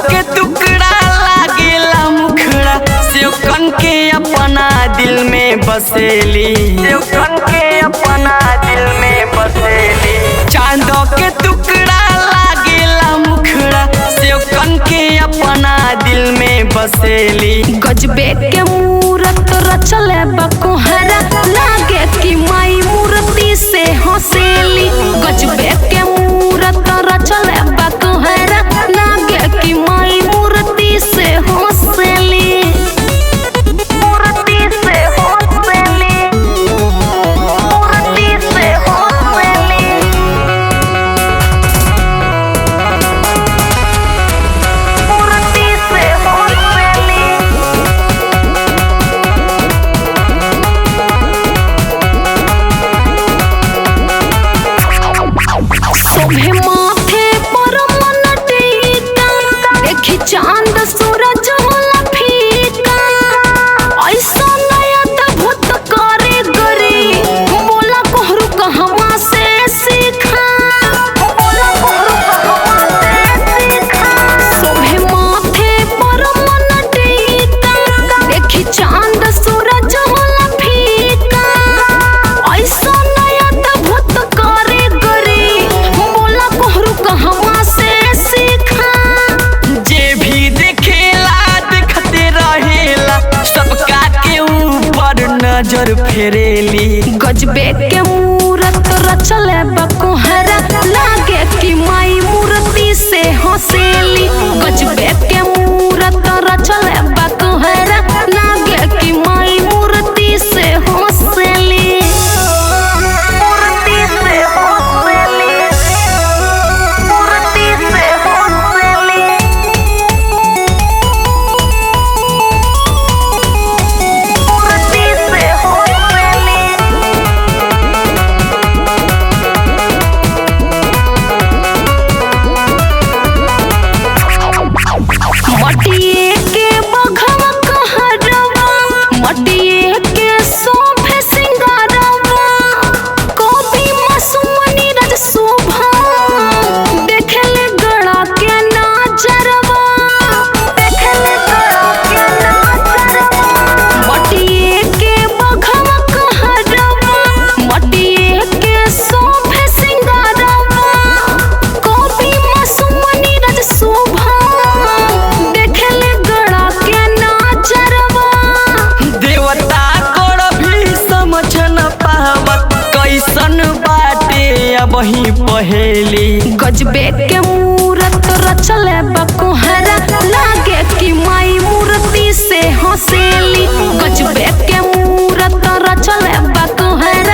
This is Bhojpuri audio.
के टुकड़ा लागेला मुखड़ा सेवकन के अपना दिल में बसेली, सेवकन के अपना दिल में बसेली। चांद के टुकड़ा लागेला मुखड़ा सेवकन के अपना दिल में बसेली। गजबे के मूरत रचले बकोहरा लागे कि माई मूर्ति से हंसेली। गजबे के मूरत रचले बकोहरा लागे कि माई मूर्ति से हंसेली, मूर्ति से हंसेली, मूर्ति से हंसेली, मूर्ति से हंसेली। शोभे माथे पर मन टीका देखी चांद सूरज होला फीका। ऐसा नया अद्भुत कारीगरी बोला कोहरू कहवा से सीखा, बोला कोहरू कहवा से सीखा। शोभे माथे पर मन टीका देखी चांद सूरज होला फीका। ऐसा नया अद्भुत कारीगरी बोला कोहरू कहवा से सीखा। जे भी देखेला देखते रहेला सबका के ऊपर नजर फेरेली। गजबे के मूरत रचले बकोहरा लागे कि माई मूर्ति से हंसेली। गजबे के मूरत रचले बकोहरा लागे कि माई मूर्ति से हंसेली, मूर्ति से हंसेली, मूर्ति से हंसेली, मूर्ति से हंसेली। मटिए के बघवा कहरवा मटिए के शोभे सिंगारवा कवि मासूमनी रज शोभा देखले गड़ा के नाजरवा, देखले गड़ा के नाजरवा। मटिए के बघवा कहरवा मटिए के शोभे सिंगारवा कवि मासूमनी रज शोभा देखले गड़ा के नाजरवा। देवता कोड़ भी समझ न पावत कैसन बाटे अब ही पहेली। गजबे के मूरत रचले बकोहरा लागे कि माई मूर्ति से हंसेली। गजबे के मूरत रचले बकोहरा